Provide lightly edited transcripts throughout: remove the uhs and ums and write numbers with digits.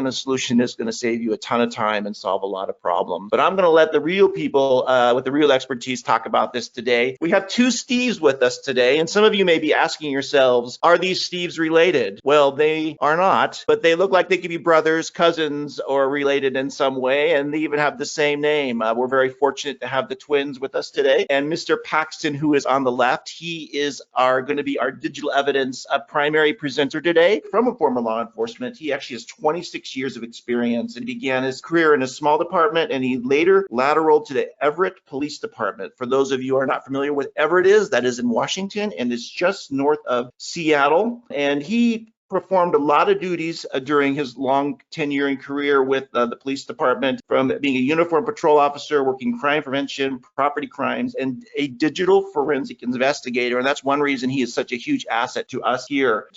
a solution that's going to save you a ton of time and solve a lot of problems. But I'm going to let the real people with the real expertise talk about this today. We have two Steves with us today, and some of you may be asking yourselves, are these Steves related? Well, they are not, but they look like they could be brothers, cousins, or related in some way, and they even have the same name. We're very fortunate to have the twins with us today. And Mr. Paxton, who is on the left, he is going to be our digital evidence primary presenter today from a former law enforcement. He actually has 26 years of experience and began his career in a small department, and he later lateraled to the Everett Police Department. For those of you who are not familiar with Everett that is in Washington, and it's just north of Seattle. And he performed a lot of duties during his long tenure and career with the police department, from being a uniformed patrol officer, working crime prevention, property crimes, and a digital forensic investigator. And that's one reason he is such a huge asset to us here.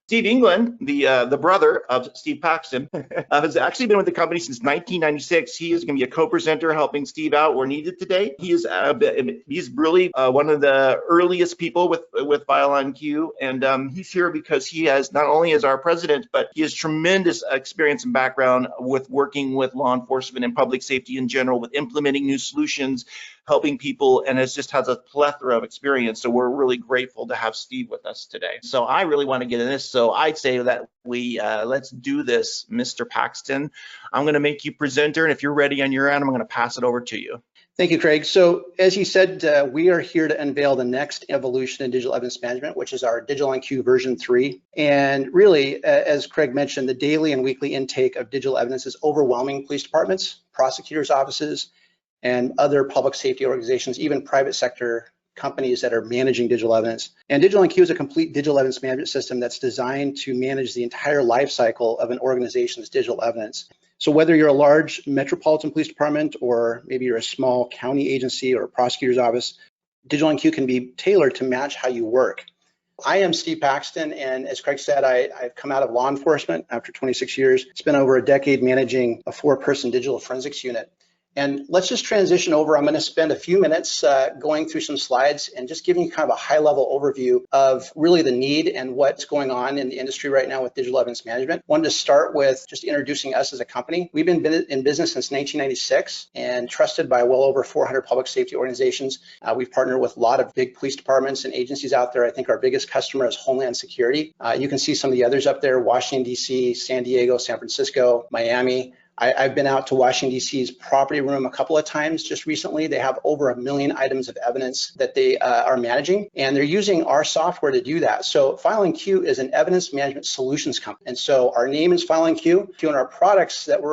Steve England, the brother of Steve Paxton, has actually been with the company since 1996. He is going to be a co-presenter helping Steve out where needed today. He's really one of the earliest people with DigitalOnQ, and he's here because he has not only as our president, but he has tremendous experience and background with working with law enforcement and public safety in general, with implementing new solutions, helping people, and has a plethora of experience. So we're really grateful to have Steve with us today. So I really want to get in this. So I'd say that we let's do this, Mr. Paxton. I'm going to make you presenter, and if you're ready on your end, I'm going to pass it over to you. Thank you, Craig. So as you said, we are here to unveil the next evolution in digital evidence management, which is our DigitalOnQ version 3. And really, as Craig mentioned, the daily and weekly intake of digital evidence is overwhelming police departments, prosecutors' offices, and other public safety organizations, even private sector companies that are managing digital evidence. And DigitalOnQ is a complete digital evidence management system that's designed to manage the entire life cycle of an organization's digital evidence. So whether you're a large metropolitan police department, or maybe you're a small county agency or a prosecutor's office, DigitalOnQ can be tailored to match how you work. I am Steve Paxton, and as Craig said, I've come out of law enforcement after 26 years. Spent over a decade managing a 4-person digital forensics unit. And let's just transition over. I'm going to spend a few minutes going through some slides and just giving you kind of a high-level overview of really the need and what's going on in the industry right now with digital evidence management. Wanted to start with just introducing us as a company. We've been in business since 1996 and trusted by well over 400 public safety organizations. We've partnered with a lot of big police departments and agencies out there. I think our biggest customer is Homeland Security. You can see some of the others up there: Washington, D.C., San Diego, San Francisco, Miami. I've been out to Washington, D.C.'s property room a couple of times just recently. They have over 1 million items of evidence that they are managing, and they're using our software to do that. So DigitalOnQ is an evidence management solutions company. And so our name is DigitalOnQ, and our products that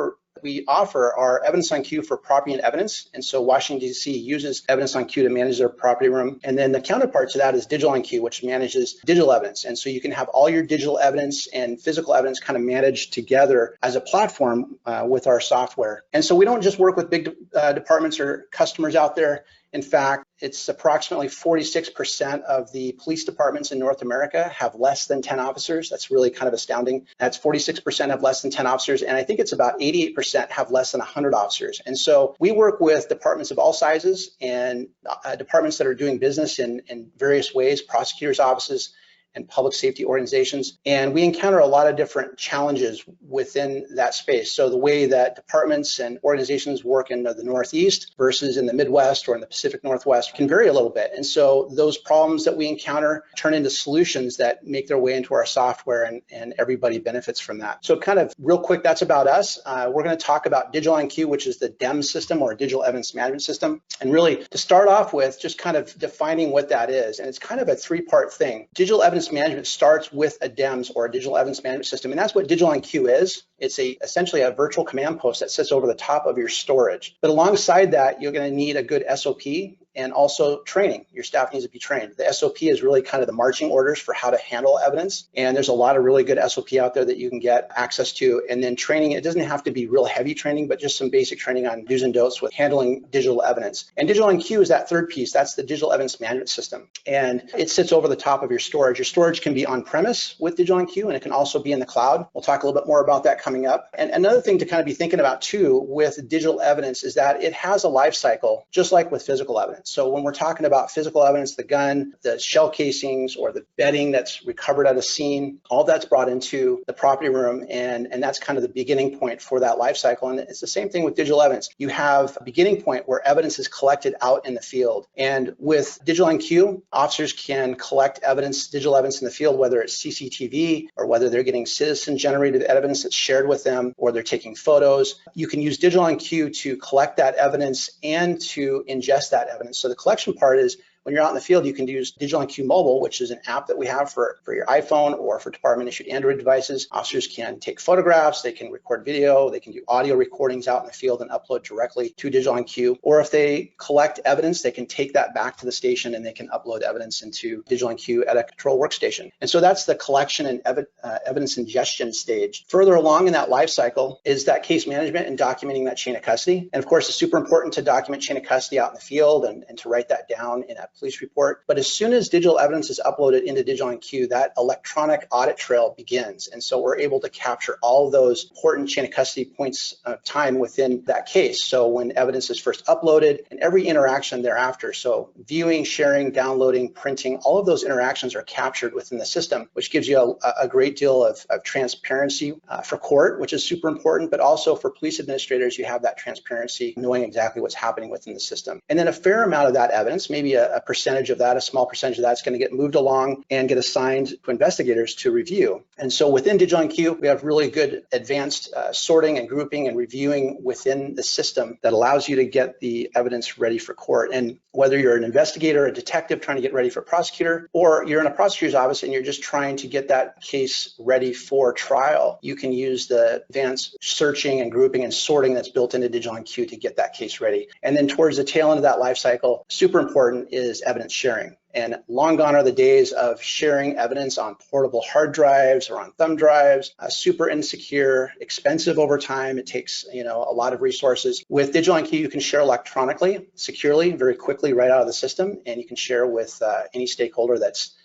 we offer are EvidenceOnQ for property and evidence. And so Washington, D.C. uses EvidenceOnQ to manage their property room. And then the counterpart to that is DigitalOnQ, which manages digital evidence. And so you can have all your digital evidence and physical evidence kind of managed together as a platform with our software. And so we don't just work with big departments or customers out there. In fact, it's approximately 46% of the police departments in North America have less than 10 officers. That's really kind of astounding. That's 46% have less than 10 officers. And I think it's about 88% have less than 100 officers. And so we work with departments of all sizes and departments that are doing business in various ways, prosecutors' offices, and public safety organizations. And we encounter a lot of different challenges within that space. So the way that departments and organizations work in the Northeast versus in the Midwest or in the Pacific Northwest can vary a little bit. And so those problems that we encounter turn into solutions that make their way into our software, and everybody benefits from that. So kind of real quick, that's about us. We're going to talk about DigitalOnQ, which is the DEM system, or digital evidence management system. And really, to start off with, just kind of defining what that is. And it's kind of a 3-part thing. Digital evidence management starts with a DEMS, or a digital evidence management system, and that's what DigitalOnQ is. It's essentially a virtual command post that sits over the top of your storage. But alongside that, you're going to need a good SOP and also training. Your staff needs to be trained. The SOP is really kind of the marching orders for how to handle evidence, and there's a lot of really good SOP out there that you can get access to. And then training, it doesn't have to be real heavy training, but just some basic training on do's and don'ts with handling digital evidence. And DigitalOnQ is that third piece. That's the digital evidence management system, and it sits over the top of your storage. Your storage can be on-premise with DigitalOnQ, and it can also be in the cloud. We'll talk a little bit more about that coming up. And another thing to kind of be thinking about too with digital evidence is that it has a life cycle, just like with physical evidence. evidence. So when we're talking about physical evidence, the gun, the shell casings, or the bedding that's recovered at a scene, all that's brought into the property room, and that's kind of the beginning point for that life cycle. And it's the same thing with digital evidence. You have a beginning point where evidence is collected out in the field. And with DigitalOnQ, officers can collect evidence, digital evidence in the field, whether it's CCTV or whether they're getting citizen-generated evidence that's shared with them, or they're taking photos. You can use DigitalOnQ to collect that evidence and to ingest that evidence. So the collection part is when you're out in the field, you can use DigitalOnQ Mobile, which is an app that we have for your iPhone or for department-issued Android devices. Officers can take photographs, they can record video, they can do audio recordings out in the field and upload directly to DigitalOnQ. Or if they collect evidence, they can take that back to the station and they can upload evidence into DigitalOnQ at a control workstation. And so that's the collection and evidence ingestion stage. Further along in that life cycle is that case management and documenting that chain of custody. And of course, it's super important to document chain of custody out in the field and to write that down in a police report. But as soon as digital evidence is uploaded into DigitalOnQ, that electronic audit trail begins. And so we're able to capture all of those important chain of custody points of time within that case. So when evidence is first uploaded and every interaction thereafter, so viewing, sharing, downloading, printing, all of those interactions are captured within the system, which gives you a great deal of transparency for court, which is super important, but also for police administrators, you have that transparency, knowing exactly what's happening within the system. And then a fair amount of that evidence, maybe a percentage of that, a small percentage of that's going to get moved along and get assigned to investigators to review. And so within DigitalOnQ, we have really good advanced sorting and grouping and reviewing within the system that allows you to get the evidence ready for court. And whether you're an investigator, a detective trying to get ready for a prosecutor, or you're in a prosecutor's office and you're just trying to get that case ready for trial, you can use the advanced searching and grouping and sorting that's built into DigitalOnQ to get that case ready. And then towards the tail end of that life cycle, super important is evidence sharing. And long gone are the days of sharing evidence on portable hard drives or on thumb drives, super insecure, expensive over time. It takes, a lot of resources. With DigitalOnQ, you can share electronically, securely, very quickly right out of the system, and you can share with any stakeholder that's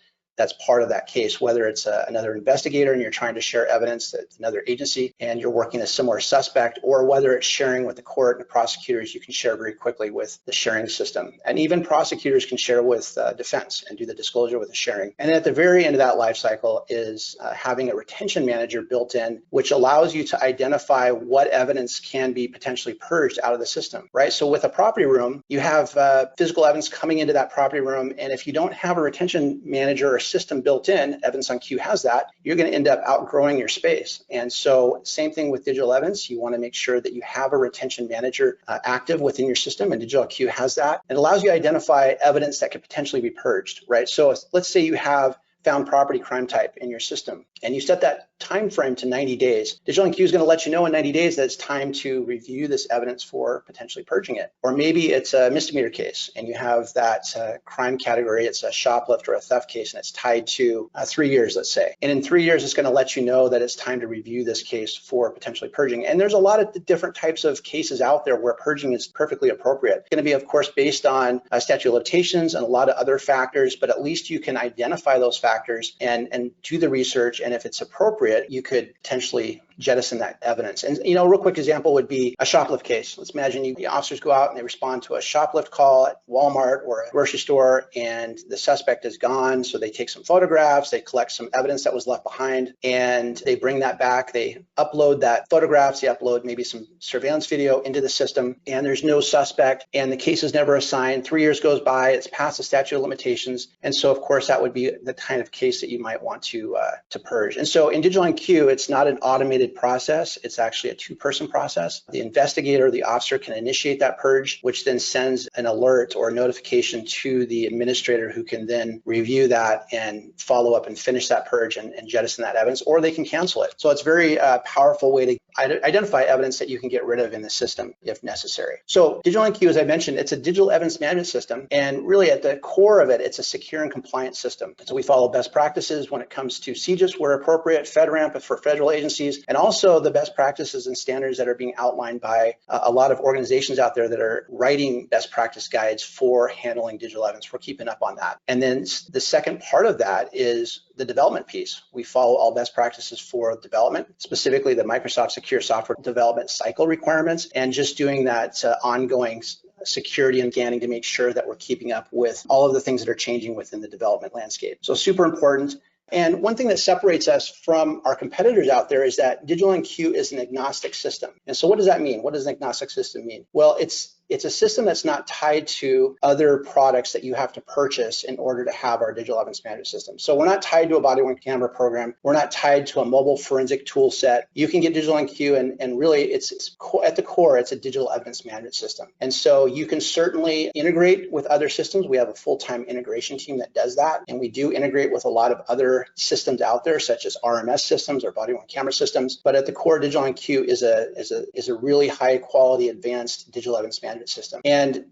part of that case, whether it's another investigator and you're trying to share evidence that's another agency and you're working a similar suspect, or whether it's sharing with the court and the prosecutors, you can share very quickly with the sharing system. And even prosecutors can share with defense and do the disclosure with the sharing. And at the very end of that life cycle is having a retention manager built in, which allows you to identify what evidence can be potentially purged out of the system, right? So with a property room, you have physical evidence coming into that property room. And if you don't have a retention manager or system built in, DigitalOnQ has that, you're going to end up outgrowing your space. And so same thing with digital evidence. You want to make sure that you have a retention manager active within your system, and DigitalOnQ has that. It allows you to identify evidence that could potentially be purged, right? So let's say you have found property crime type in your system and you set that time frame to 90 days. DigitalOnQ is going to let you know in 90 days that it's time to review this evidence for potentially purging it. Or maybe it's a misdemeanor case and you have that crime category, it's a shoplift or a theft case, and it's tied to 3 years, let's say. And in 3 years, it's going to let you know that it's time to review this case for potentially purging. And there's a lot of different types of cases out there where purging is perfectly appropriate. It's going to be, of course, based on statute of limitations and a lot of other factors, but at least you can identify those factors and do the research. And if it's appropriate, you could potentially jettison that evidence. And, a real quick example would be a shoplift case. Let's imagine the officers go out and they respond to a shoplift call at Walmart or a grocery store, and the suspect is gone. So they take some photographs, they collect some evidence that was left behind, and they bring that back. They upload that photographs, they upload maybe some surveillance video into the system, and there's no suspect, and the case is never assigned. 3 years goes by, it's past the statute of limitations. And so, of course, that would be the kind of case that you might want to purge. And so in DigitalOnQ, it's not an automated process. It's actually a two-person process. The investigator, the officer, can initiate that purge, which then sends an alert or a notification to the administrator, who can then review that and follow up and finish that purge and jettison that evidence, or they can cancel it. So it's a very powerful way to identify evidence that you can get rid of in the system if necessary. So DigitalOnQ, as I mentioned, it's a digital evidence management system, and really at the core of it, it's a secure and compliant system. So we follow best practices when it comes to CJIS where appropriate, FedRAMP for federal agencies, and also the best practices and standards that are being outlined by a lot of organizations out there that are writing best practice guides for handling digital evidence. We're keeping up on that. And then the second part of that is the development piece. We follow all best practices for development, specifically the Microsoft Secure Software Development Cycle requirements, and just doing that ongoing security and scanning to make sure that we're keeping up with all of the things that are changing within the development landscape. So super important. And one thing that separates us from our competitors out there is that DigitalOnQ is an agnostic system. And so what does that mean? What does an agnostic system mean? Well, it's a system that's not tied to other products that you have to purchase in order to have our digital evidence management system. So we're not tied to a body-worn camera program. We're not tied to a mobile forensic tool set. You can get DigitalOnQ, and really it's at the core, it's a digital evidence management system. And so you can certainly integrate with other systems. We have a full-time integration team that does that. And we do integrate with a lot of other systems out there, such as RMS systems or body-worn camera systems. But at the core, DigitalOnQ is a really high quality advanced digital evidence management system. And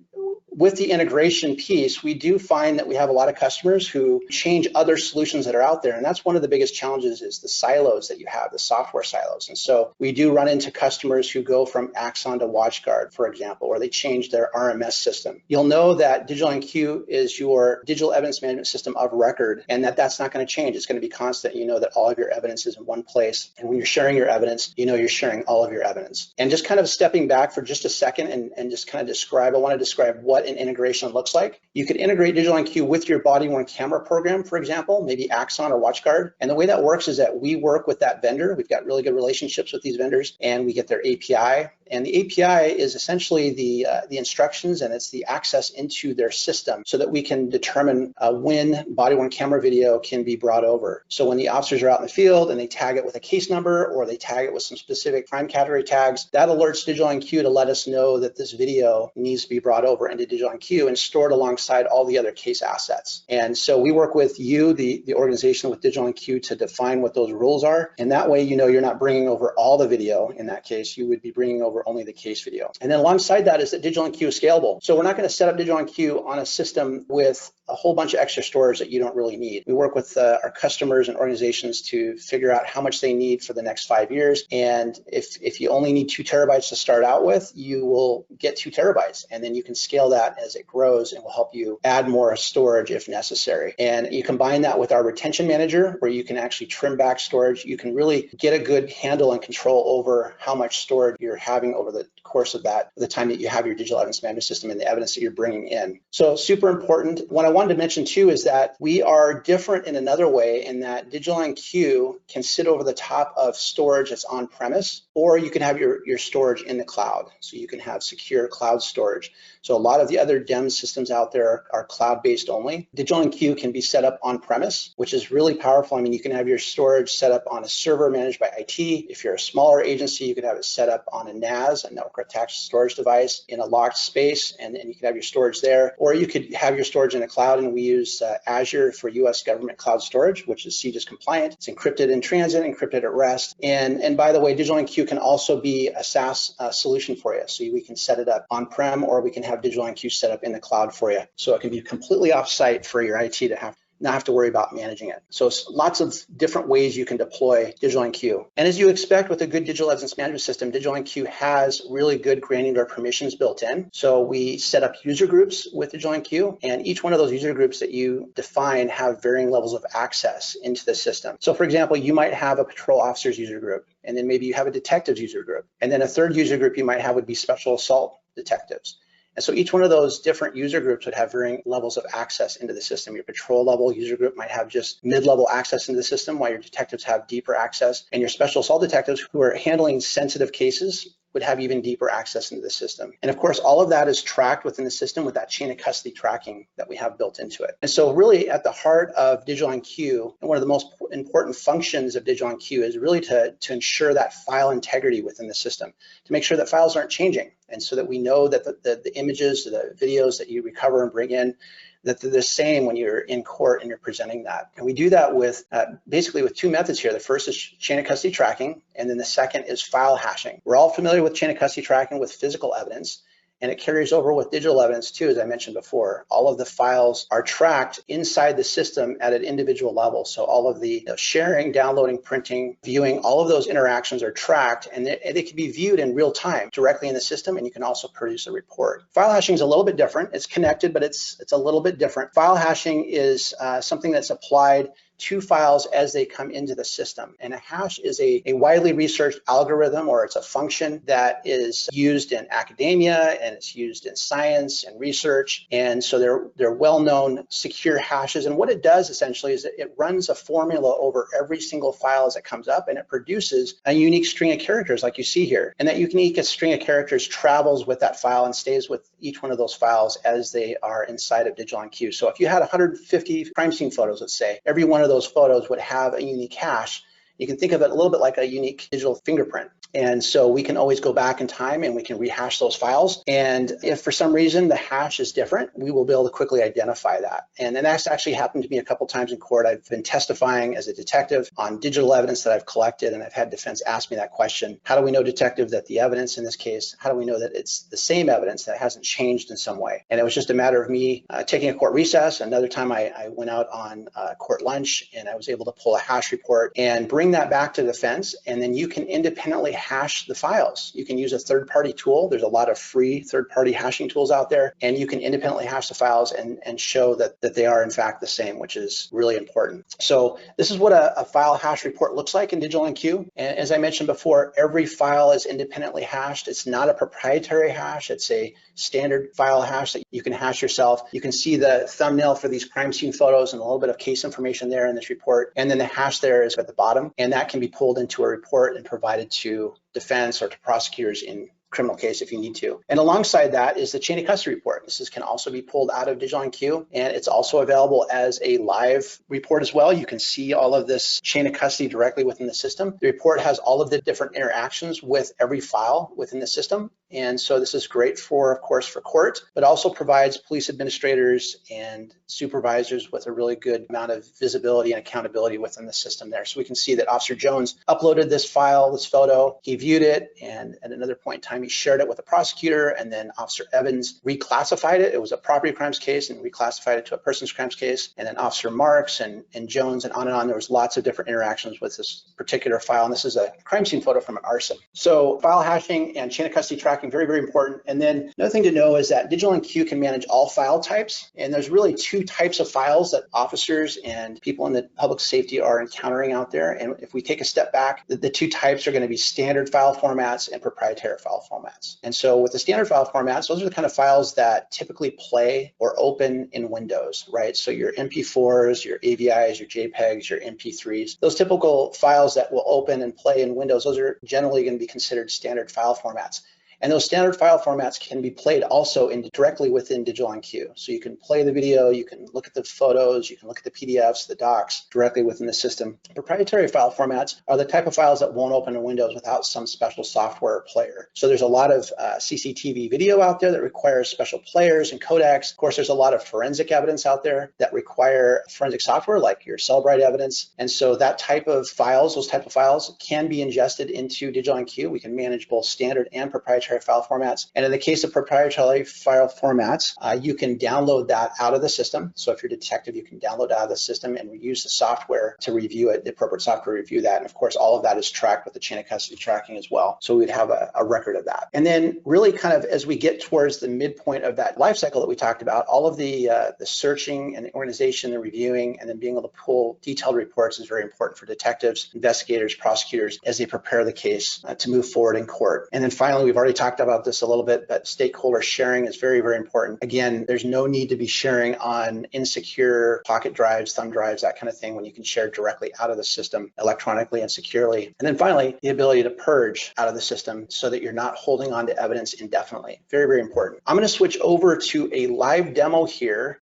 with the integration piece, we do find that we have a lot of customers who change other solutions that are out there. And that's one of the biggest challenges is the silos that you have, the software silos. And so we do run into customers who go from Axon to WatchGuard, for example, or they change their RMS system. You'll know that DigitalOnQ is your digital evidence management system of record, and that's not going to change. It's going to be constant. You know that all of your evidence is in one place. And when you're sharing your evidence, you know you're sharing all of your evidence. And just kind of stepping back for just a second and just kind of I want to describe what an integration looks like. You could integrate DigitalOnQ with your body-worn camera program, for example, maybe Axon or WatchGuard. And the way that works is that we work with that vendor. We've got really good relationships with these vendors, and we get their API. And the API is essentially the instructions, and it's the access into their system so that we can determine when body-worn camera video can be brought over. So when the officers are out in the field and they tag it with a case number or they tag it with some specific crime category tags, that alerts DigitalOnQ to let us know that this video needs to be brought over into DigitalOnQ and stored alongside all the other case assets. And so we work with you, the organization, with DigitalOnQ to define what those rules are. And that way, you know, you're not bringing over all the video. In that case, you would be bringing over only the case video. And then alongside that is that DigitalOnQ is scalable. So we're not going to set up DigitalOnQ on a system with a whole bunch of extra storage that you don't really need. We work with our customers and organizations to figure out how much they need for the next 5 years. And if you only need 2 terabytes to start out with, you will get 2 terabytes. And then you can scale that as it grows, and will help you add more storage if necessary. And you combine that with our retention manager, where you can actually trim back storage. You can really get a good handle and control over how much storage you're having over the course of the time that you have your digital evidence management system and the evidence that you're bringing in. So super important. What I wanted to mention too is that we are different in another way, in that DigitalOnQ can sit over the top of storage that's on premise, or you can have your storage in the cloud. So you can have secure cloud storage. So a lot of the other DEM systems out there are cloud-based only. DigitalOnQ can be set up on premise, which is really powerful. I mean, you can have your storage set up on a server managed by IT. If you're a smaller agency, you can have it set up on a NAS, a network attached storage device, in a locked space, and you can have your storage there. Or you could have your storage in the cloud, and we use Azure for US government cloud storage, which is CJIS compliant. It's encrypted in transit, encrypted at rest. And by the way, DigitalOnQ can also be a SaaS solution for you. So we can set it up on-prem, or we can have DigitalOnQ set up in the cloud for you. So it can be completely off-site for your IT to not have to worry about managing it. So lots of different ways you can deploy DigitalOnQ. And as you expect with a good digital evidence management system, DigitalOnQ has really good granular permissions built in. So we set up user groups with DigitalOnQ, and each one of those user groups that you define have varying levels of access into the system. So for example, you might have a patrol officers user group, and then maybe you have a detectives user group. And then a third user group you might have would be special assault detectives. And so each one of those different user groups would have varying levels of access into the system. Your patrol level user group might have just mid-level access into the system, while your detectives have deeper access. And your special assault detectives, who are handling sensitive cases, would have even deeper access into the system. And of course, all of that is tracked within the system with that chain of custody tracking that we have built into it. And so really at the heart of DigitalOnQ, and one of the most important functions of DigitalOnQ, is really to ensure that file integrity within the system, to make sure that files aren't changing, and so that we know that the images, the videos that you recover and bring in, that they're the same when you're in court and you're presenting that. And we do that with basically with 2 methods here. The first is chain of custody tracking, and then the second is file hashing. We're all familiar with chain of custody tracking with physical evidence, and it carries over with digital evidence too, as I mentioned before. All of the files are tracked inside the system at an individual level. So all of the sharing, downloading, printing, viewing, all of those interactions are tracked, and they can be viewed in real time directly in the system, and you can also produce a report. File hashing is a little bit different. It's connected, but it's a little bit different. File hashing is something that's applied to files as they come into the system. And a hash is a widely researched algorithm, or it's a function that is used in academia and it's used in science and research. And so they're well-known secure hashes. And what it does essentially is that it runs a formula over every single file as it comes up, and it produces a unique string of characters like you see here. And that unique string of characters travels with that file and stays with each one of those files as they are inside of DigitalOnQ. So if you had 150 crime scene photos, let's say, every one of those photos would have a unique hash. You can think of it a little bit like a unique digital fingerprint. And so we can always go back in time and we can rehash those files. And if for some reason the hash is different, we will be able to quickly identify that. And that's actually happened to me a couple times in court. I've been testifying as a detective on digital evidence that I've collected, and I've had defense ask me that question. How do we know, detective, that the evidence in this case, how do we know that it's the same evidence, that hasn't changed in some way? And it was just a matter of me taking a court recess. Another time I went out on court lunch and I was able to pull a hash report and bring that back to defense. And then you can independently hash the files. You can use a third-party tool. There's a lot of free third-party hashing tools out there, and you can independently hash the files and show that they are in fact the same, which is really important. So this is what a file hash report looks like in DigitalOnQ. And as I mentioned before, every file is independently hashed. It's not a proprietary hash. It's a standard file hash that you can hash yourself. You can see the thumbnail for these crime scene photos and a little bit of case information there in this report. And then the hash there is at the bottom, and that can be pulled into a report and provided to defense or to prosecutors in criminal case if you need to. And alongside that is the chain of custody report. This can also be pulled out of DigitalOnQ, and it's also available as a live report as well. You can see all of this chain of custody directly within the system. The report has all of the different interactions with every file within the system. And so this is great for, of course, for court, but also provides police administrators and supervisors with a really good amount of visibility and accountability within the system there. So we can see that Officer Jones uploaded this file, this photo, he viewed it, and at another point in time, he shared it with the prosecutor, and then Officer Evans reclassified it. It was a property crimes case and reclassified it to a persons crimes case. And then Officer Marks and Jones and on. There was lots of different interactions with this particular file. And this is a crime scene photo from an arson. So file hashing and chain of custody tracking, very, very important. And then another thing to know is that DigitalOnQ can manage all file types. And there's really two types of files that officers and people in the public safety are encountering out there. And if we take a step back, the two types are going to be standard file formats and proprietary file formats. And so with the standard file formats, those are the kind of files that typically play or open in Windows, right? So your MP4s, your AVIs, your JPEGs, your MP3s, those typical files that will open and play in Windows, those are generally going to be considered standard file formats. And those standard file formats can be played also directly within DigitalOnQ. So you can play the video, you can look at the photos, you can look at the PDFs, the docs directly within the system. Proprietary file formats are the type of files that won't open in Windows without some special software or player. So there's a lot of CCTV video out there that requires special players and codecs. Of course, there's a lot of forensic evidence out there that require forensic software like your Cellbrite evidence. And so that type of files, those type of files can be ingested into DigitalOnQ. We can manage both standard and proprietary file formats. And in the case of proprietary file formats, you can download that out of the system. So if you're a detective, you can download out of the system and use the software to review it, the appropriate software to review that. And of course, all of that is tracked with the chain of custody tracking as well. So we'd have a record of that. And then really kind of as we get towards the midpoint of that life cycle that we talked about, all of the searching and the organization, the reviewing, and then being able to pull detailed reports is very important for detectives, investigators, prosecutors as they prepare the case to move forward in court. And then finally, we've already talked about this a little bit, but stakeholder sharing is very, very important. Again, there's no need to be sharing on insecure pocket drives, thumb drives, that kind of thing, when you can share directly out of the system electronically and securely. And then finally, the ability to purge out of the system so that you're not holding on to evidence indefinitely. Very, very important. I'm going to switch over to a live demo here.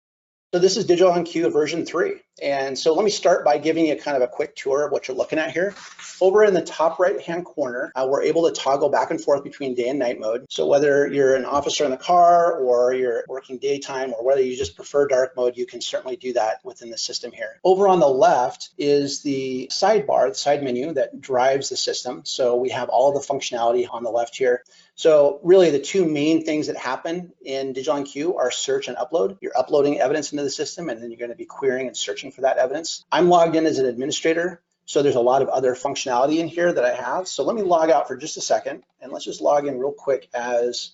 So this is DigitalOnQ version 3. And so let me start by giving you kind of a quick tour of what you're looking at here. Over in the top right-hand corner, we're able to toggle back and forth between day and night mode. So whether you're an officer in the car or you're working daytime or whether you just prefer dark mode, you can certainly do that within the system here. Over on the left is the sidebar, the side menu that drives the system. So we have all of the functionality on the left here. So really the two main things that happen in DigitalOnQ are search and upload. You're uploading evidence into the system and then you're going to be querying and searching for that evidence. I'm logged in as an administrator, so there's a lot of other functionality in here that I have. So let me log out for just a second and let's just log in real quick as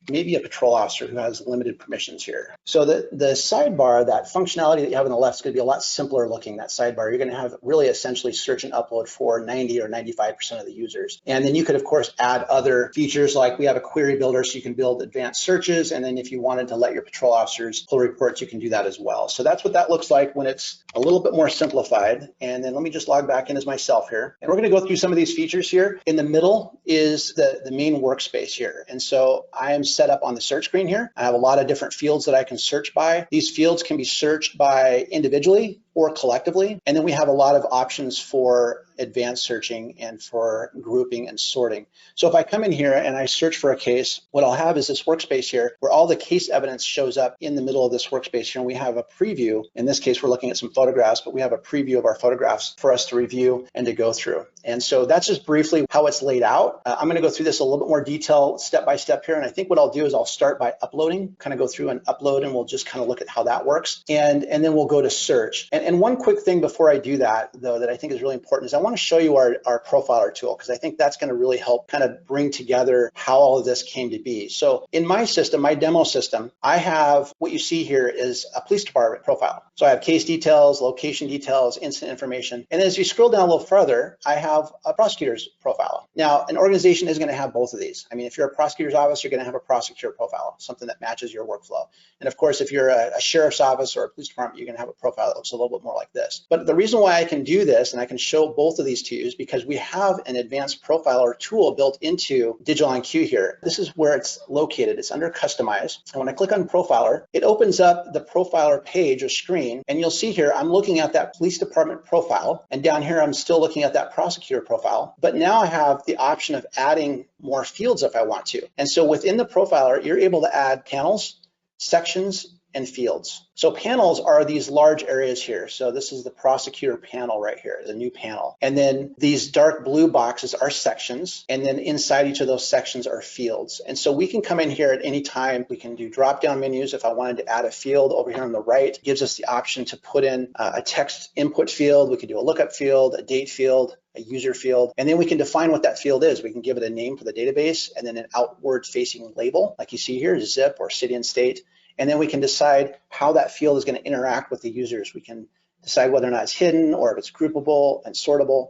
maybe a patrol officer who has limited permissions here. So the sidebar, that functionality that you have on the left is going to be a lot simpler looking, that sidebar. You're going to have really essentially search and upload for 90 or 95% of the users. And then you could, of course, add other features like we have a query builder, so you can build advanced searches. And then if you wanted to let your patrol officers pull reports, you can do that as well. So that's what that looks like when it's a little bit more simplified. And then let me just log back in as myself here. And we're going to go through some of these features here. In the middle is the main workspace here. And so I am set up on the search screen here. I have a lot of different fields that I can search by. These fields can be searched by individually or collectively. And then we have a lot of options for advanced searching and for grouping and sorting. So if I come in here and I search for a case, what I'll have is this workspace here where all the case evidence shows up in the middle of this workspace here. And we have a preview. In this case, we're looking at some photographs, but we have a preview of our photographs for us to review and to go through. And so that's just briefly how it's laid out. I'm going to go through this a little bit more detail step by step here. And I think what I'll do is I'll start by uploading, kind of go through and upload, and we'll just kind of look at how that works. And then we'll go to search. And one quick thing before I do that, though, that I think is really important is I want to show you our profiler tool, because I think that's going to really help kind of bring together how all of this came to be. So in my system, my demo system, I have what you see here is a police department profile. So I have case details, location details, incident information. And as you scroll down a little further, I have a prosecutor's profile. Now, an organization is going to have both of these. I mean, if you're a prosecutor's office, you're going to have a prosecutor profile, something that matches your workflow. And of course, if you're a sheriff's office or a police department, you're going to have a profile that looks a little bit more like this. But the reason why I can do this, and I can show both of these to you, is because we have an advanced profiler tool built into DigitalOnQ here. This is where it's located. It's under Customize. And when I click on Profiler, it opens up the profiler page or screen. And you'll see here, I'm looking at that police department profile. And down here, I'm still looking at that prosecutor profile. But now I have the option of adding more fields if I want to. And so within the profiler, you're able to add panels, sections, and fields. So panels are these large areas here. So this is the prosecutor panel right here, the new panel. And then these dark blue boxes are sections. And then inside each of those sections are fields. And so we can come in here at any time. We can do drop-down menus. If I wanted to add a field over here on the right, it gives us the option to put in a text input field. We can do a lookup field, a date field, a user field, and then we can define what that field is. We can give it a name for the database and then an outward facing label, like you see here, zip or city and state. And then we can decide how that field is going to interact with the users. We can decide whether or not it's hidden or if it's groupable and sortable.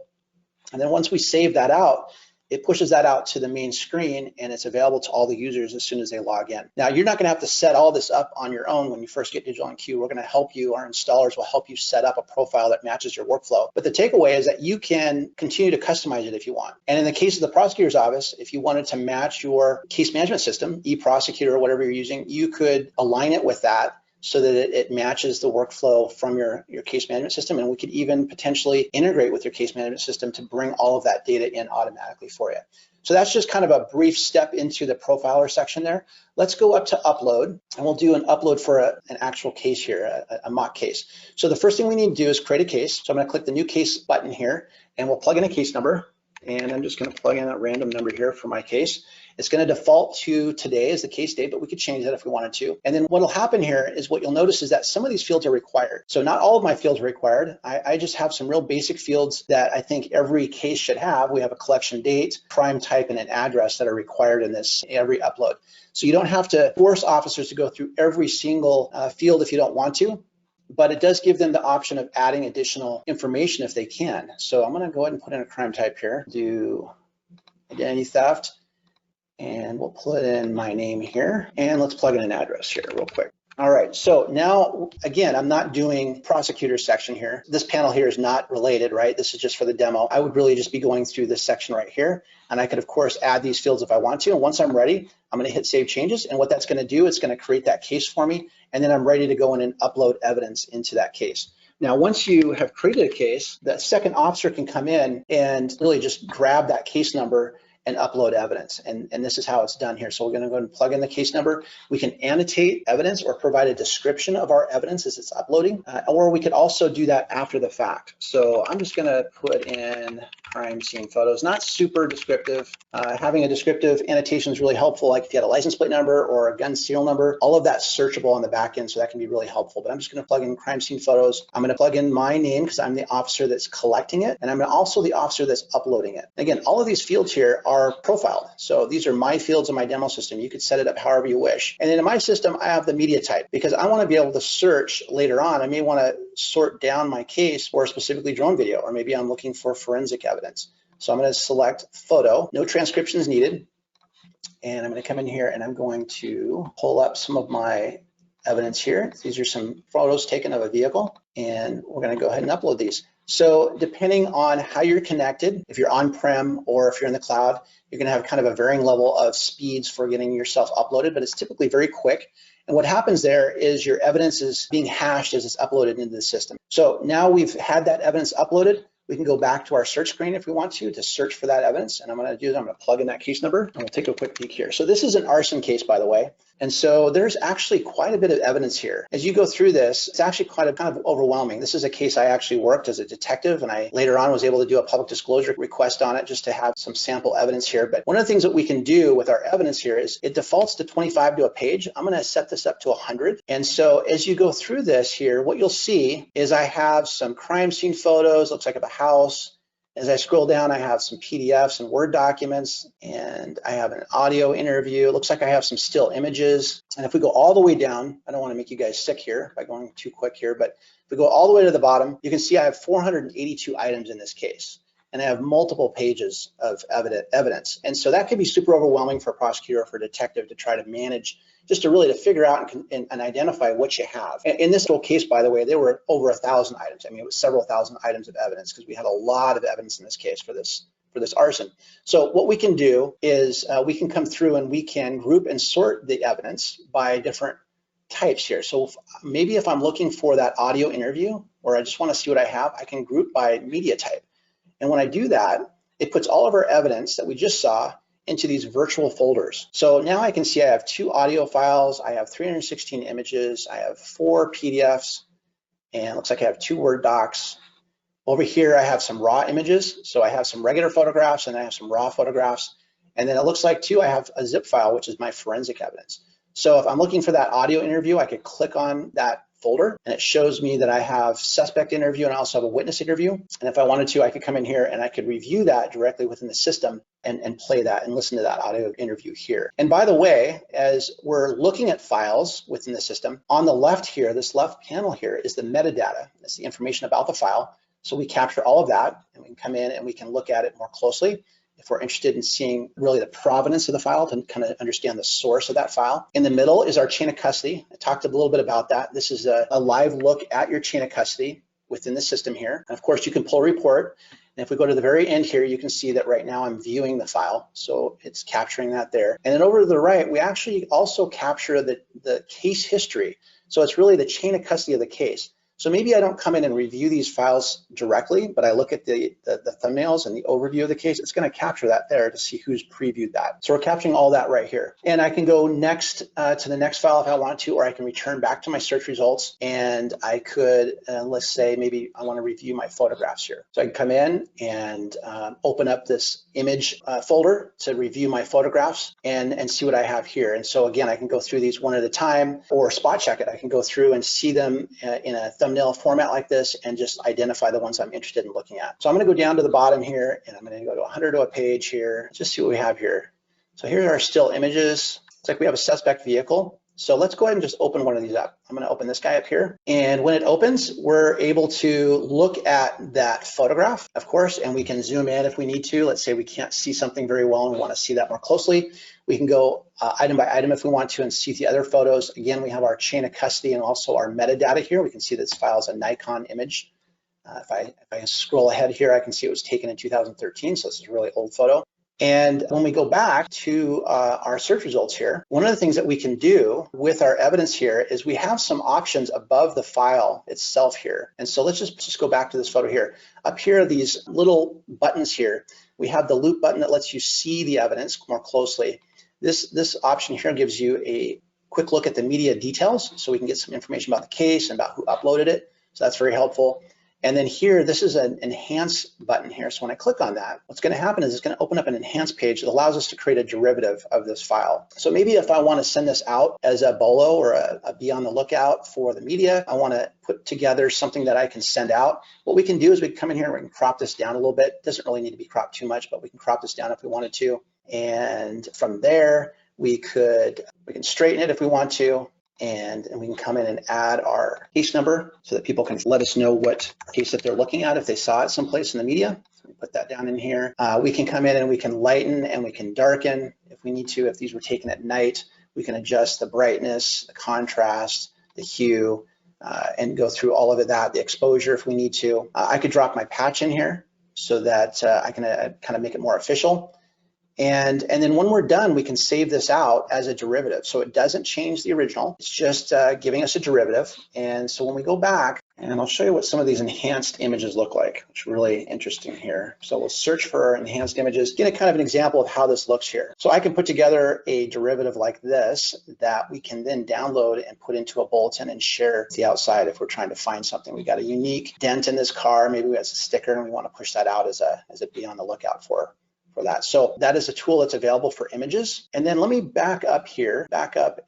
And then once we save that out, it pushes that out to the main screen and it's available to all the users as soon as they log in. Now, you're not going to have to set all this up on your own when you first get DigitalOnQ. We're going to help you. Our installers will help you set up a profile that matches your workflow. But the takeaway is that you can continue to customize it if you want. And in the case of the prosecutor's office, if you wanted to match your case management system, eProsecutor or whatever you're using, you could align it with that so that it matches the workflow from your case management system. And we could even potentially integrate with your case management system to bring all of that data in automatically for you. So that's just kind of a brief step into the profiler section there. Let's go up to upload, and we'll do an upload for an actual case here, a mock case. So the first thing we need to do is create a case. So I'm going to click the new case button here, and we'll plug in a case number. And I'm just going to plug in a random number here for my case. It's going to default to today as the case date, but we could change that if we wanted to. And then what will happen here is what you'll notice is that some of these fields are required. So not all of my fields are required. I just have some real basic fields that I think every case should have. We have a collection date, crime type, and an address that are required in this every upload. So you don't have to force officers to go through every single field if you don't want to. But it does give them the option of adding additional information if they can. So I'm going to go ahead and put in a crime type here, do identity theft, and we'll put in my name here, and let's plug in an address here real quick. All right, so now, again, I'm not doing prosecutor section here. This panel here is not related, right? This is just for the demo. I would really just be going through this section right here. And I could, of course, add these fields if I want to. And once I'm ready, I'm going to hit Save Changes. And what that's going to do, it's going to create that case for me. And then I'm ready to go in and upload evidence into that case. Now, once you have created a case, that second officer can come in and really just grab that case number and upload evidence. And this is how it's done here. So we're going to go ahead and plug in the case number. We can annotate evidence or provide a description of our evidence as it's uploading, or we could also do that after the fact. So I'm just going to put in crime scene photos, not super descriptive. Having a descriptive annotation is really helpful, like if you had a license plate number or a gun serial number, all of that's searchable on the back end, so that can be really helpful. But I'm just going to plug in crime scene photos. I'm going to plug in my name because I'm the officer that's collecting it, and I'm also the officer that's uploading it. Again, all of these fields here are are profiled. So these are my fields in my demo system. You could set it up however you wish. And then in my system, I have the media type because I want to be able to search later on. I may want to sort down my case for specifically drone video, or maybe I'm looking for forensic evidence. So I'm going to select photo, no transcriptions needed. And I'm going to come in here and I'm going to pull up some of my evidence here. These are some photos taken of a vehicle, and we're going to go ahead and upload these. So depending on how you're connected, if you're on-prem or if you're in the cloud, you're going to have kind of a varying level of speeds for getting yourself uploaded, but it's typically very quick. And what happens there is your evidence is being hashed as it's uploaded into the system. So now we've had that evidence uploaded. We can go back to our search screen if we want to search for that evidence. And I'm going to plug in that case number and we'll take a quick peek here. So this is an arson case, by the way. And so there's actually quite a bit of evidence here. As you go through this, it's actually kind of overwhelming. This is a case I actually worked as a detective, and I later on was able to do a public disclosure request on it just to have some sample evidence here. But one of the things that we can do with our evidence here is it defaults to 25 to a page. I'm going to set this up to 100. And so as you go through this here, what you'll see is I have some crime scene photos, looks like of a house. As I scroll down, I have some PDFs and Word documents, and I have an audio interview. It looks like I have some still images. And if we go all the way down, I don't want to make you guys sick here by going too quick here, but if we go all the way to the bottom, you can see I have 482 items in this case, and I have multiple pages of evidence. And so that could be super overwhelming for a prosecutor or for a detective to try to manage, just to really figure out and identify what you have. In this whole case, by the way, there were over 1,000 items. I mean, it was several thousand items of evidence because we had a lot of evidence in this case for this arson. So what we can do is we can come through and we can group and sort the evidence by different types here. So maybe if I'm looking for that audio interview, or I just want to see what I have, I can group by media type. And when I do that, it puts all of our evidence that we just saw into these virtual folders. So now I can see I have 2 audio files, I have 316 images, I have 4 PDFs, and it looks like I have 2 Word docs. Over here, I have some raw images. So I have some regular photographs and I have some raw photographs. And then it looks like too, I have a zip file, which is my forensic evidence. So if I'm looking for that audio interview, I could click on that folder and it shows me that I have suspect interview and I also have a witness interview. And if I wanted to, I could come in here and I could review that directly within the system and play that and listen to that audio interview here. And by the way, as we're looking at files within the system, on the left here, this left panel here is the metadata. That's the information about the file. So we capture all of that and we can come in and we can look at it more closely if we're interested in seeing really the provenance of the file to kind of understand the source of that file. In the middle is our chain of custody. I talked a little bit about that. This is a live look at your chain of custody within the system here. And of course, you can pull a report. And if we go to the very end here, you can see that right now I'm viewing the file. So it's capturing that there. And then over to the right, we actually also capture the case history. So it's really the chain of custody of the case. So maybe I don't come in and review these files directly, but I look at the thumbnails and the overview of the case. It's going to capture that there to see who's previewed that. So we're capturing all that right here. And I can go next to the next file if I want to, or I can return back to my search results. And I could, let's say maybe I want to review my photographs here. So I can come in and open up this image folder to review my photographs and see what I have here. And so again, I can go through these one at a time or spot check it. I can go through and see them in a thumbnail format like this and just identify the ones I'm interested in looking at. So I'm going to go down to the bottom here and I'm going to go to 100 to a page here, just see what we have here. So here are our still images. It's like we have a suspect vehicle. So let's go ahead and just open one of these up. I'm going to open this guy up here. And when it opens, we're able to look at that photograph, of course, and we can zoom in if we need to. Let's say we can't see something very well and we want to see that more closely. We can go item by item if we want to and see the other photos. Again, we have our chain of custody and also our metadata here. We can see this file is a Nikon image. If I scroll ahead here, I can see it was taken in 2013. So this is a really old photo. And when we go back to our search results here, one of the things that we can do with our evidence here is we have some options above the file itself here. And so let's just go back to this photo here. Up here are these little buttons here. We have the loop button that lets you see the evidence more closely. This option here gives you a quick look at the media details so we can get some information about the case and about who uploaded it. So that's very helpful. And then here, this is an enhance button here. So when I click on that, what's going to happen is it's going to open up an enhance page that allows us to create a derivative of this file. So maybe if I want to send this out as a BOLO or a be on the lookout for the media, I want to put together something that I can send out. What we can do is we can come in here and we can crop this down a little bit. It doesn't really need to be cropped too much, but we can crop this down if we wanted to. And from there, we can straighten it if we want to. And we can come in and add our case number so that people can let us know what case that they're looking at if they saw it someplace in the media. So we put that down in here. We can come in and we can lighten and we can darken if we need to. If these were taken at night, we can adjust the brightness, the contrast, the hue, and go through all of that, the exposure if we need to. I could drop my patch in here so that I can kind of make it more official. And then when we're done, we can save this out as a derivative. So it doesn't change the original. It's just giving us a derivative. And so when we go back, and I'll show you what some of these enhanced images look like, which is really interesting here. So we'll search for enhanced images, get a kind of an example of how this looks here. So I can put together a derivative like this that we can then download and put into a bulletin and share to the outside if we're trying to find something. We got a unique dent in this car, maybe it's a sticker and we want to push that out as a be on the lookout for that. So that is a tool that's available for images. And then let me back up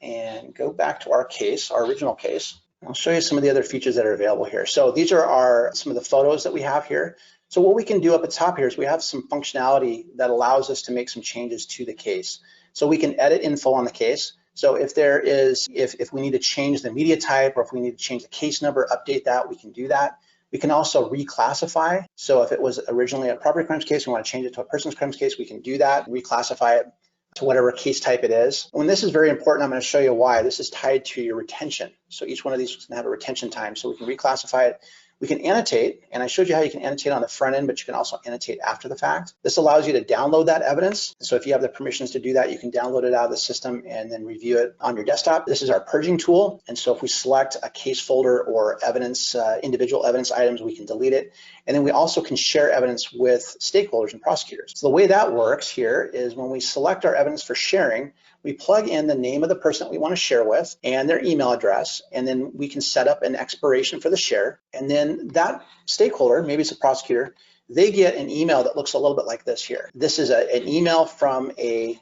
and go back to our case, our original case. I'll show you some of the other features that are available here. So these are some of the photos that we have here. So what we can do up at the top here is we have some functionality that allows us to make some changes to the case. So we can edit info on the case. So if we need to change the media type or if we need to change the case number, update that, we can do that. We can also reclassify. So if it was originally a property crimes case, we want to change it to a person's crimes case, we can do that, reclassify it to whatever case type it is. And this is very important. I'm going to show you why. This is tied to your retention. So each one of these is going to have a retention time. So we can reclassify it. We can annotate, and I showed you how you can annotate on the front end, but you can also annotate after the fact. This allows you to download that evidence. So if you have the permissions to do that, you can download it out of the system and then review it on your desktop. This is our purging tool. And so if we select a case folder or evidence, individual evidence items, we can delete it. And then we also can share evidence with stakeholders and prosecutors. So the way that works here is when we select our evidence for sharing, we plug in the name of the person that we want to share with and their email address, and then we can set up an expiration for the share. And then that stakeholder, maybe it's a prosecutor, they get an email that looks a little bit like this here. This is an email from a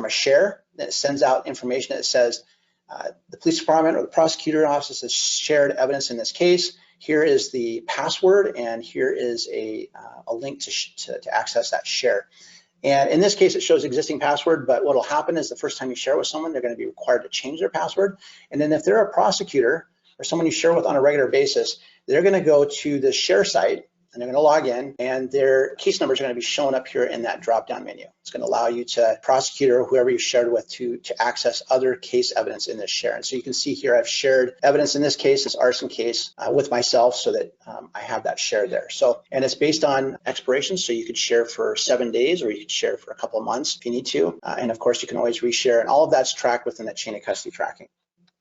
share that sends out information that says the police department or the prosecutor office has shared evidence in this case. Here is the password, and here is a link to access that share. And in this case, it shows existing password, but what will happen is the first time you share with someone, they're going to be required to change their password. And then if they're a prosecutor or someone you share with on a regular basis, they're going to go to the share site and they're going to log in, and their case numbers are going to be showing up here in that drop-down menu. It's going to allow you to prosecute or whoever you shared with to access other case evidence in this share. And so you can see here I've shared evidence in this case, this arson case, with myself so that I have that shared there. So, and it's based on expiration, so you could share for 7 days or you could share for a couple of months if you need to. And of course, you can always reshare, and all of that's tracked within that chain of custody tracking.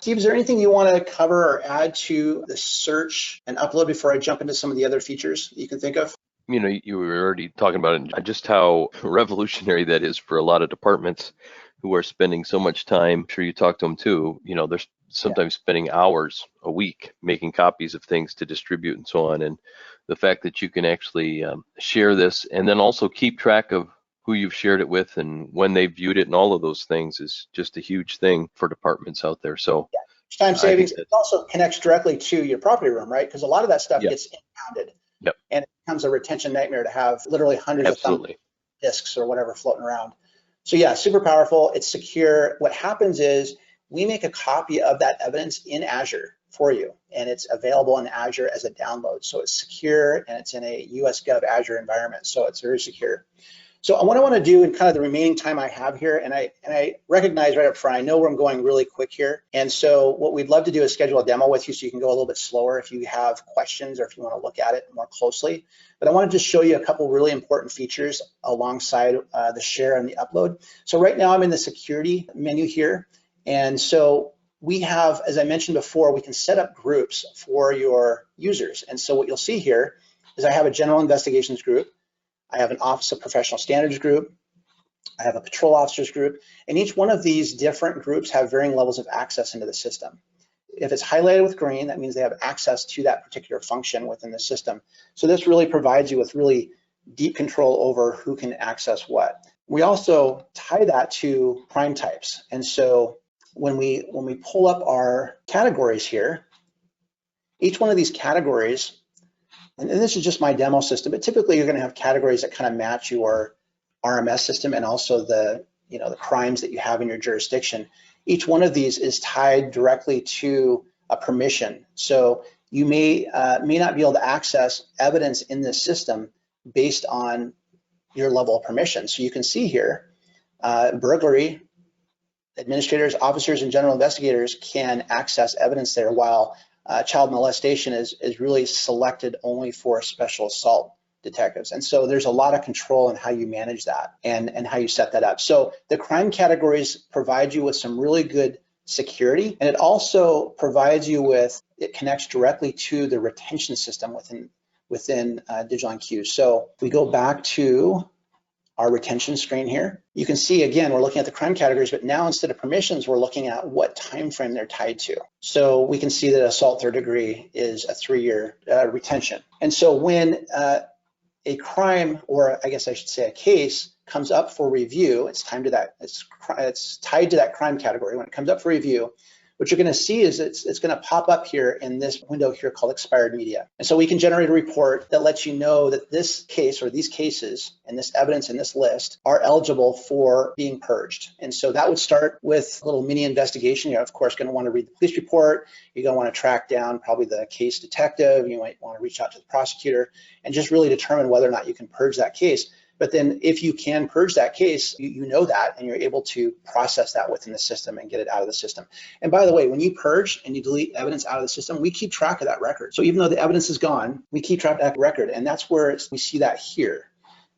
Steve, is there anything you want to cover or add to the search and upload before I jump into some of the other features that you can think of? You know, you were already talking about it, just how revolutionary that is for a lot of departments who are spending so much time. I'm sure you talk to them too. You know, they're sometimes spending hours a week making copies of things to distribute and so on. And the fact that you can actually share this and then also keep track of who you've shared it with and when they viewed it and all of those things is just a huge thing for departments out there. So yeah. Time savings. It also connects directly to your property room, right? Because a lot of that stuff gets impounded. Yep. And it becomes a retention nightmare to have literally hundreds of discs or whatever floating around. So yeah, super powerful. It's secure. What happens is we make a copy of that evidence in Azure for you, and it's available in Azure as a download. So it's secure and it's in a US Gov Azure environment. So it's very secure. So what I want to do in kind of the remaining time I have here, and I recognize right up front, I know I'm going really quick here. And so what we'd love to do is schedule a demo with you so you can go a little bit slower if you have questions or if you want to look at it more closely. But I want to just show you a couple really important features alongside the share and the upload. So right now I'm in the security menu here. And so we have, as I mentioned before, we can set up groups for your users. And so what you'll see here is I have a general investigations group. I have an Office of Professional Standards group. I have a patrol officers group, and each one of these different groups have varying levels of access into the system. If it's highlighted with green, that means they have access to that particular function within the system. So this really provides you with really deep control over who can access what. We also tie that to crime types. And so when we pull up our categories here, each one of these categories, and this is just my demo system, but typically you're going to have categories that kind of match your RMS system and also the crimes that you have in your jurisdiction. Each one of these is tied directly to a permission. So you may not be able to access evidence in this system based on your level of permission. So you can see here, burglary, administrators, officers, and general investigators can access evidence there, while child molestation is really selected only for special assault detectives. And so there's a lot of control in how you manage that and how you set that up. So the crime categories provide you with some really good security, and it also provides you with, it connects directly to the retention system within DigitalOnQ. So if we go back to our retention screen here, you can see, again, we're looking at the crime categories, but now instead of permissions, we're looking at what time frame they're tied to. So we can see that assault third degree is a 3-year retention. And so when a crime, or I guess I should say a case, comes up for review, it's tied to that crime category. When it comes up for review, what you're going to see is it's going to pop up here in this window here called expired media. And so we can generate a report that lets you know that this case or these cases and this evidence in this list are eligible for being purged. And so that would start with a little mini investigation. You're of course going to want to read the police report. You're going to want to track down probably the case detective. You might want to reach out to the prosecutor and just really determine whether or not you can purge that case. But then if you can purge that case, you know that, and you're able to process that within the system and get it out of the system. And by the way, when you purge and you delete evidence out of the system, we keep track of that record. So even though the evidence is gone, we keep track of that record. And that's where we see that here.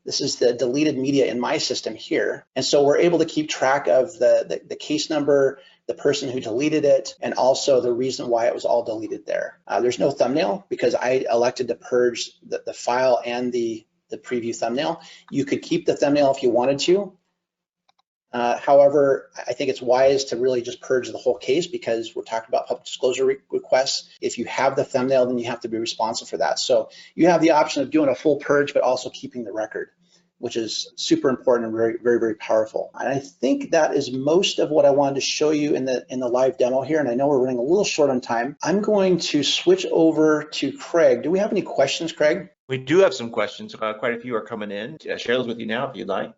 This is the deleted media in my system here. And so we're able to keep track of the case number, the person who deleted it, and also the reason why it was all deleted there. There's no thumbnail because I elected to purge the file and the preview thumbnail. You could keep the thumbnail if you wanted to. However, I think it's wise to really just purge the whole case because we're talking about public disclosure requests. If you have the thumbnail, then you have to be responsible for that. So you have the option of doing a full purge, but also keeping the record, which is super important and very, very, very powerful. And I think that is most of what I wanted to show you in the live demo here. And I know we're running a little short on time. I'm going to switch over to Craig. Do we have any questions, Craig? We do have some questions. Quite a few are coming in. Share those with you now if you'd like.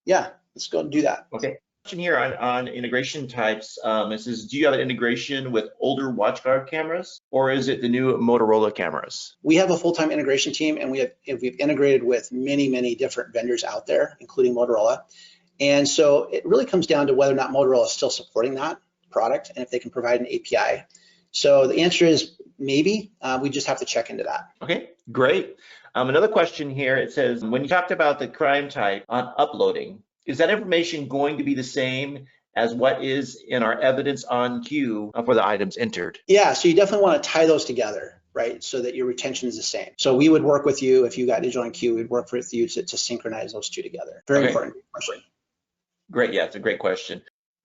Yeah, let's go and do that. Okay. Question here on integration types. It says, do you have an integration with older WatchGuard cameras, or is it the new Motorola cameras? We have a full-time integration team, and we've integrated with many, many different vendors out there, including Motorola. And so it really comes down to whether or not Motorola is still supporting that product and if they can provide an API. So the answer is maybe. We just have to check into that. Okay, great. Another question here, it says, when you talked about the crime type on uploading, is that information going to be the same as what is in our evidence on queue for the items entered? Yeah, so you definitely want to tie those together, right? So that your retention is the same. So we would work with you, if you got DigitalOnQ, we'd work with you to synchronize those two together. Very important question. Great, yeah, it's a great question.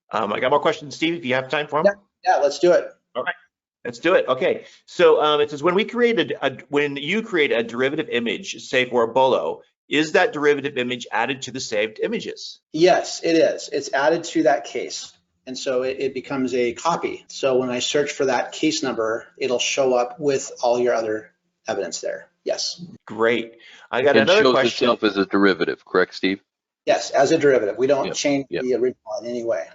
I got more questions, Steve, if you have time for them. Yeah, let's do it. All right. Let's do it. Okay. So it says when you create a derivative image, say for a bolo, is that derivative image added to the saved images? Yes, it is. It's added to that case. And so it becomes a copy. So when I search for that case number, it'll show up with all your other evidence there. Yes. Great. I got another question. It shows itself as a derivative, correct, Steve? Yes, as a derivative. We don't change the original in any way.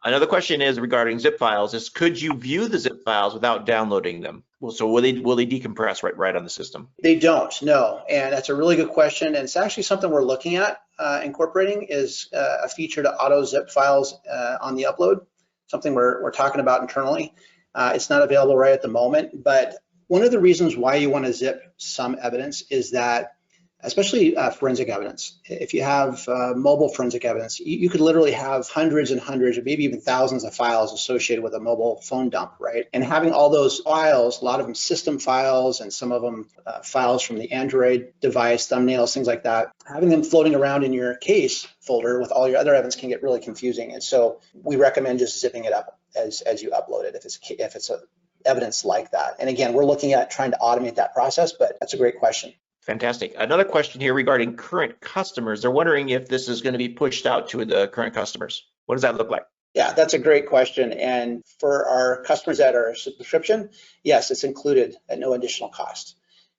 Another question is regarding zip files is, could you view the zip files without downloading them? Well, so will they decompress right on the system? They don't, no. And that's a really good question. And it's actually something we're looking at incorporating is a feature to auto zip files on the upload, something we're talking about internally. It's not available right at the moment, but one of the reasons why you want to zip some evidence is that, especially forensic evidence. If you have mobile forensic evidence, you could literally have hundreds and hundreds, or maybe even thousands of files associated with a mobile phone dump, right? And having all those files, a lot of them system files, and some of them files from the Android device, thumbnails, things like that, having them floating around in your case folder with all your other evidence can get really confusing. And so we recommend just zipping it up as you upload it if it's evidence like that. And again, we're looking at trying to automate that process, but that's a great question. Fantastic. Another question here regarding current customers. They're wondering if this is going to be pushed out to the current customers. What does that look like? Yeah, that's a great question. And for our customers that are subscription, yes, it's included at no additional cost.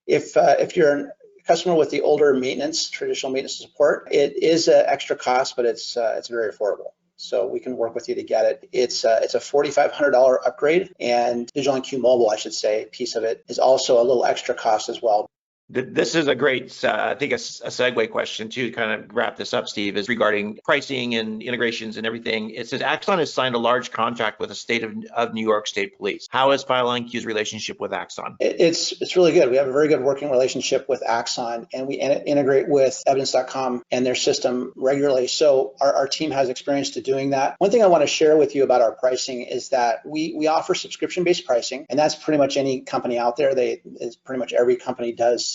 If you're a customer with the older maintenance, traditional maintenance support, it is an extra cost, but it's very affordable. So we can work with you to get it. It's a $4,500 upgrade, and DigitalOnQ Mobile, I should say, piece of it is also a little extra cost as well. This is a great, I think, a segue question too, to kind of wrap this up, Steve, is regarding pricing and integrations and everything. It says Axon has signed a large contract with the state of New York State Police. How is FileIQ's relationship with Axon? It's really good. We have a very good working relationship with Axon, and we integrate with evidence.com and their system regularly. So our team has experience to doing that. One thing I want to share with you about our pricing is that we offer subscription-based pricing, and that's pretty much any company out there. Pretty much every company does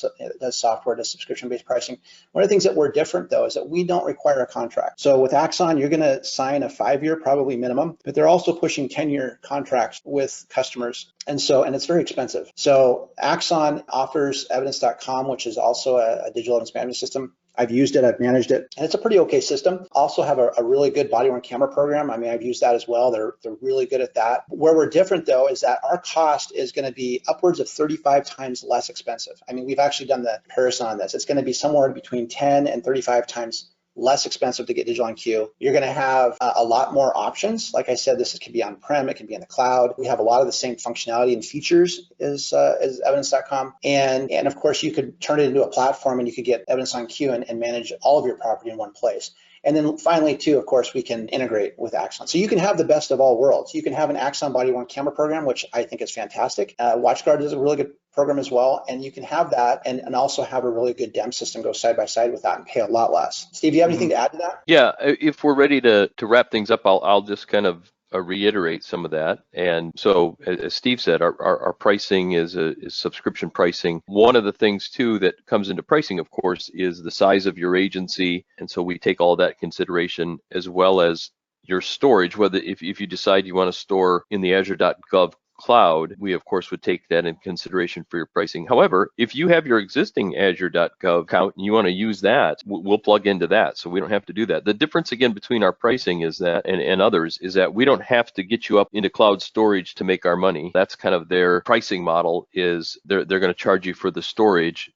software, does subscription-based pricing. One of the things that we're different, though, is that we don't require a contract. So with Axon, you're going to sign a 5-year, probably minimum, but they're also pushing 10-year contracts with customers. And it's very expensive. So Axon offers evidence.com, which is also a digital evidence management system. I've used it, I've managed it, and it's a pretty okay system. Also have a really good body-worn camera program. I mean, I've used that as well. They're really good at that. Where we're different, though, is that our cost is going to be upwards of 35 times less expensive. I mean, we've actually done the comparison on this. It's going to be somewhere between 10 and 35 times less expensive to get DigitalOnQ. You're going to have a lot more options. Like I said, this can be on-prem, it can be in the cloud. We have a lot of the same functionality and features as evidence.com. And of course, you could turn it into a platform and you could get EvidenceOnQ and manage all of your property in one place. And then finally, too, of course, we can integrate with Axon. So you can have the best of all worlds. You can have an Axon body-worn camera program, which I think is fantastic. WatchGuard is a really good program as well. And you can have that and also have a really good DEM system go side by side with that and pay a lot less. Steve, do you have anything to add to that? Yeah, if we're ready to wrap things up, I'll just kind of reiterate some of that. And so, as Steve said, our pricing is subscription pricing. One of the things too that comes into pricing, of course, is the size of your agency, and so we take all that consideration, as well as your storage. Whether if you decide you want to store in the Azure.gov cloud, we of course would take that in consideration for your pricing. However, if you have your existing Azure.gov account and you want to use that, we'll plug into that, so we don't have to do that. The difference again between our pricing is that and others is that we don't have to get you up into cloud storage to make our money. That's kind of their pricing model, is they're going to charge you for the storage.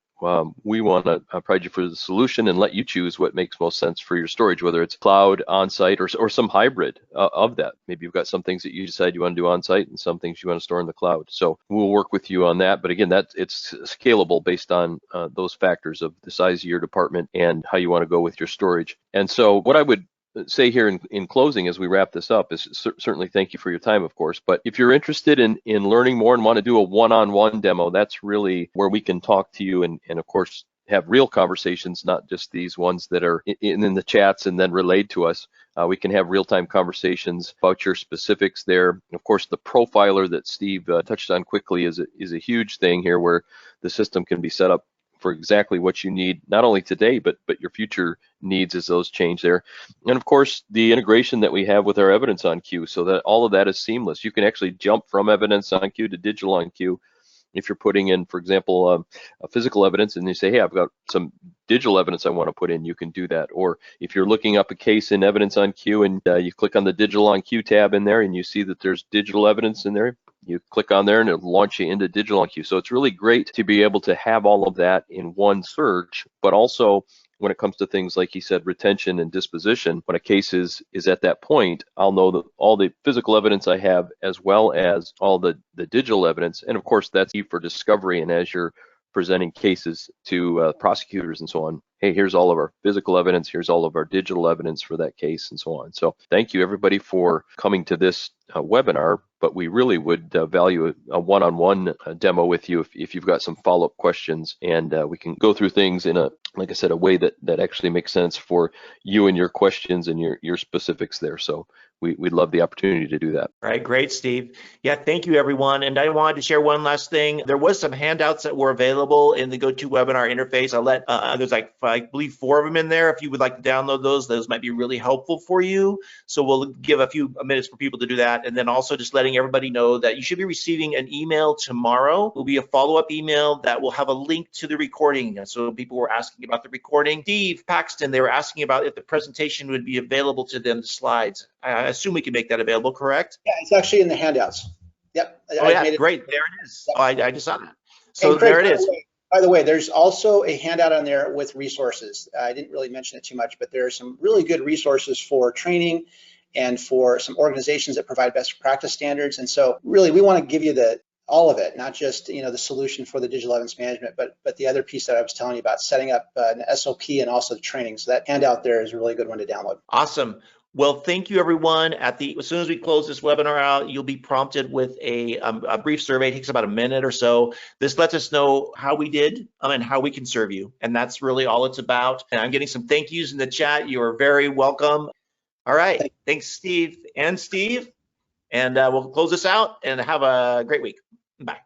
We want to provide you for the solution and let you choose what makes most sense for your storage, whether it's cloud, on-site, or some hybrid of that. Maybe you've got some things that you decide you want to do on-site and some things you want to store in the cloud. So we'll work with you on that. But again, it's scalable based on those factors of the size of your department and how you want to go with your storage. And so what I would say here in closing as we wrap this up is certainly thank you for your time, of course, but if you're interested in learning more and want to do a one-on-one demo, that's really where we can talk to you and of course have real conversations, not just these ones that are in the chats and then relayed to us. We can have real-time conversations about your specifics there. Of course, the profiler that Steve touched on quickly is a huge thing here, where the system can be set up for exactly what you need, not only today, but your future needs as those change there. And of course, the integration that we have with our EvidenceOnQ, so that all of that is seamless. You can actually jump from EvidenceOnQ to DigitalOnQ. If you're putting in, for example, a physical evidence and you say, hey, I've got some digital evidence I want to put in, you can do that. Or if you're looking up a case in EvidenceOnQ and you click on the DigitalOnQ tab in there and you see that there's digital evidence in there, you click on there and it'll launch you into DigitalOnQ. So it's really great to be able to have all of that in one search, but also when it comes to things like he said, retention and disposition, when a case is at that point, I'll know that all the physical evidence I have as well as all the digital evidence. And of course, that's key for discovery. And as you're presenting cases to prosecutors and so on, hey, here's all of our physical evidence, here's all of our digital evidence for that case and so on. So thank you everybody for coming to this webinar, but we really would value a one-on-one demo with you if you've got some follow-up questions, and we can go through things in like I said, a way that actually makes sense for you and your questions and your specifics there. So we'd love the opportunity to do that. All right, great, Steve. Yeah, thank you, everyone. And I wanted to share one last thing. There was some handouts that were available in the GoToWebinar interface. I'll let, there's like, I believe 4 of them in there. If you would like to download those might be really helpful for you. So we'll give a few minutes for people to do that. And then also just letting everybody know that you should be receiving an email tomorrow. It will be a follow-up email that will have a link to the recording. So people were asking about the recording. Steve Paxton, they were asking about if the presentation would be available to them, the slides. I assume we can make that available, correct? Yeah, it's actually in the handouts. Yep. Oh yeah, great. There it is. Oh, I just saw that. So And Craig, there it is. By the way, there's also a handout on there with resources. I didn't really mention it too much, but there are some really good resources for training and for some organizations that provide best practice standards. And so really, we want to give you all of it, not just the solution for the digital evidence management, but the other piece that I was telling you about, setting up an SOP and also the training. So that handout there is a really good one to download. Awesome. Well, thank you, everyone. As soon as we close this webinar out, you'll be prompted with a brief survey. It takes about a minute or so. This lets us know how we did and how we can serve you. And that's really all it's about. And I'm getting some thank yous in the chat. You are very welcome. All right. Thanks, Steve and Steve. And we'll close this out and have a great week. Bye.